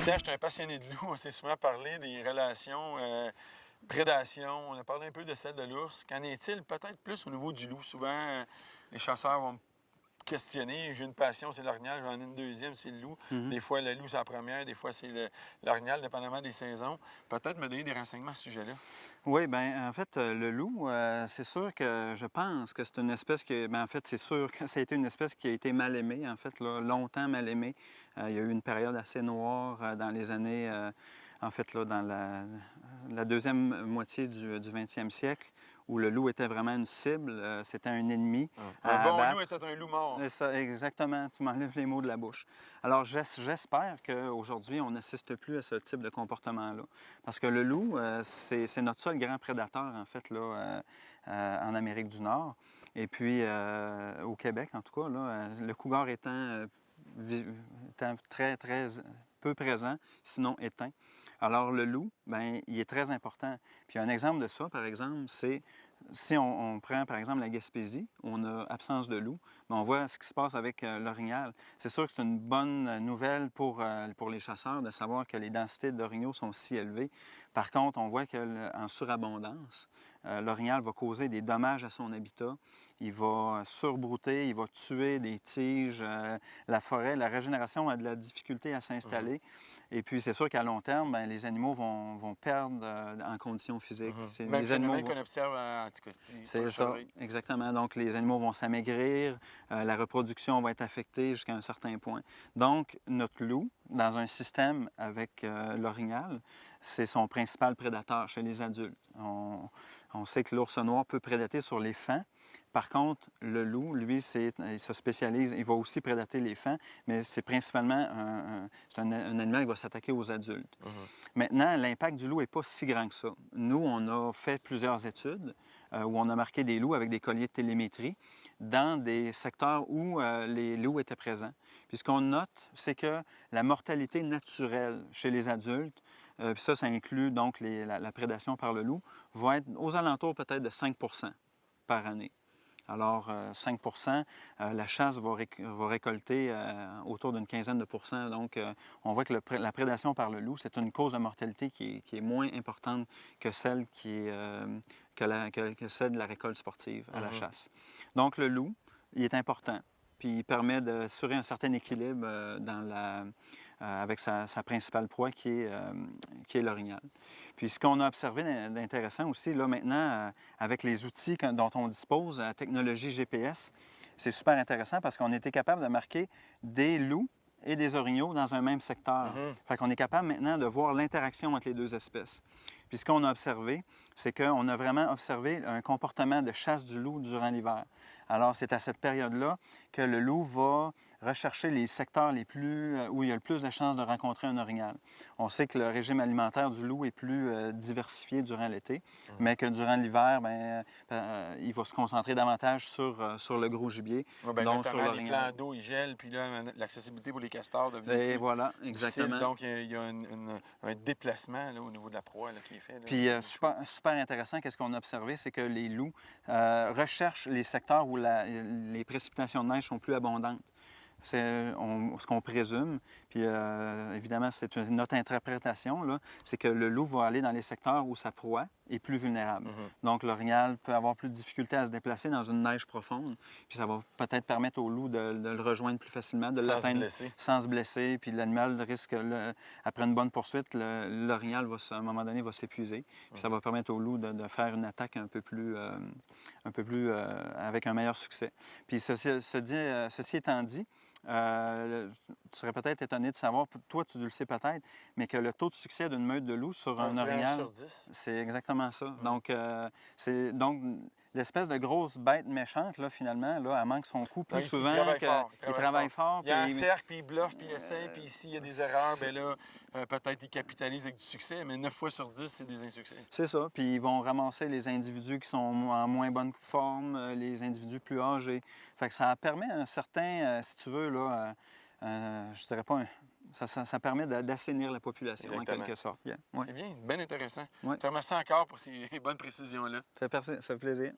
Christian, je suis un passionné de loup. On s'est souvent parlé des relations prédation. On a parlé un peu de celle de l'ours. Qu'en est-il peut-être plus au niveau du loup? Souvent, les chasseurs vont me questionner. J'ai une passion, c'est l'orignal. J'en ai une deuxième, c'est le loup. Des fois, le loup, c'est la première. Des fois, c'est l'orignal, dépendamment des saisons. Peut-être me donner des renseignements à ce sujet-là. Oui, bien, en fait, le loup, c'est sûr que je pense que c'est une espèce qui... Bien, en fait, c'est sûr que ça a été une espèce qui a été mal aimée, en fait, là, longtemps mal aimée. Il y a eu une période assez noire dans les années... en fait, là, dans la deuxième moitié du 20e siècle, où le loup était vraiment une cible, c'était un ennemi Un à bon abattre. loup était un loup mort. Ça, exactement, tu m'enlèves les mots de la bouche. Alors, j'espère qu'aujourd'hui, on n'assiste plus à ce type de comportement-là. Parce que le loup, c'est notre seul grand prédateur, en fait, là, en Amérique du Nord. Et puis, au Québec, en tout cas, là, le cougar étant très, très peu présent, sinon éteint. Alors, le loup, bien, il est très important. Puis, un exemple de ça, par exemple, c'est si on prend, par exemple, la Gaspésie, où on a absence de loup, mais on voit ce qui se passe avec l'orignal. C'est sûr que c'est une bonne nouvelle pour les chasseurs de savoir que les densités d'orignaux sont si élevées. Par contre, on voit qu'en surabondance, l'orignal va causer des dommages à son habitat. Il va surbrouter, il va tuer des tiges, la forêt. La régénération a de la difficulté à s'installer. Et puis, c'est sûr qu'à long terme, bien, les animaux vont perdre en conditions physiques. Même Les animaux phénomène qu'on observe à Anticosti. c'est ça, exactement. Donc, les animaux vont s'amaigrir, la reproduction va être affectée jusqu'à un certain point. Donc, notre loup, dans un système avec l'orignal, c'est son principal prédateur chez les adultes. On sait que l'ours noir peut prédater sur les faons. Par contre, le loup, lui, il se spécialise, il va aussi prédater les faons, mais c'est principalement un animal qui va s'attaquer aux adultes. Maintenant, l'impact du loup n'est pas si grand que ça. Nous, on a fait plusieurs études où on a marqué des loups avec des colliers de télémétrie dans des secteurs où les loups étaient présents. Puis ce qu'on note, c'est que la mortalité naturelle chez les adultes, puis ça inclut donc la prédation par le loup, va être aux alentours peut-être de 5 par année. Alors, 5 la chasse va récolter autour d'une quinzaine de pourcents. Donc, on voit que la prédation par le loup, c'est une cause de mortalité qui est moins importante que celle que celle de la récolte sportive à la chasse. Donc, le loup, il est important. Puis, il permet d'assurer un certain équilibre avec sa principale proie qui est l'orignal. Puis ce qu'on a observé d'intéressant aussi, là maintenant, avec les outils dont on dispose, la technologie GPS, c'est super intéressant parce qu'on était capable de marquer des loups et des orignaux dans un même secteur. Fait qu'on est capable maintenant de voir l'interaction entre les deux espèces. Puis ce qu'on a observé, c'est qu'on a vraiment observé un comportement de chasse du loup durant l'hiver. Alors, c'est à cette période-là que le loup va rechercher les secteurs où il y a le plus de chances de rencontrer un orignal. On sait que le régime alimentaire du loup est plus diversifié durant l'été, mais que durant l'hiver, il va se concentrer davantage sur le gros gibier, donc sur les plans d'eau, ils gèlent, puis là, l'accessibilité pour les castors devient et voilà, exactement. difficile. Donc, il y a un déplacement là, au niveau de la proie là, qui est fait. Là, puis, super intéressant, qu'est-ce qu'on a observé, c'est que les loups recherchent les secteurs où les précipitations de neige sont plus abondantes. C'est ce qu'on présume, puis évidemment, c'est notre interprétation, là, c'est que le loup va aller dans les secteurs où sa proie est plus vulnérable. Donc, l'orignal peut avoir plus de difficulté à se déplacer dans une neige profonde, puis ça va peut-être permettre au loup de le rejoindre plus facilement, de l'atteindre sans se blesser, puis l'animal risque, après une bonne poursuite, l'orignal, à un moment donné, va s'épuiser, puis ça va permettre au loup de faire une attaque un peu plus avec un meilleur succès. Puis, ceci étant dit, tu serais peut-être étonné de savoir, toi tu le sais peut-être, mais que le taux de succès d'une meute de loups sur un orignal, sur 10. c'est exactement ça. Donc, donc l'espèce de grosse bête méchante, là, finalement, là, elle manque son coup plus souvent. Il travaille fort. Il y a un puis cercle, puis il bluffe, puis il essaie, puis s'il y a des erreurs, bien là, peut-être il capitalise avec du succès, mais 9 fois sur 10, c'est des insuccès. C'est ça. Puis ils vont ramasser les individus qui sont en moins bonne forme, les individus plus âgés. Fait que ça permet un certain, si tu veux, là, je dirais pas ça permet d'assainir la population, exactement, en quelque sorte. Yeah. Ouais. C'est bien, bien intéressant. Ouais. Je te remercie encore pour ces bonnes précisions-là. Ça fait plaisir.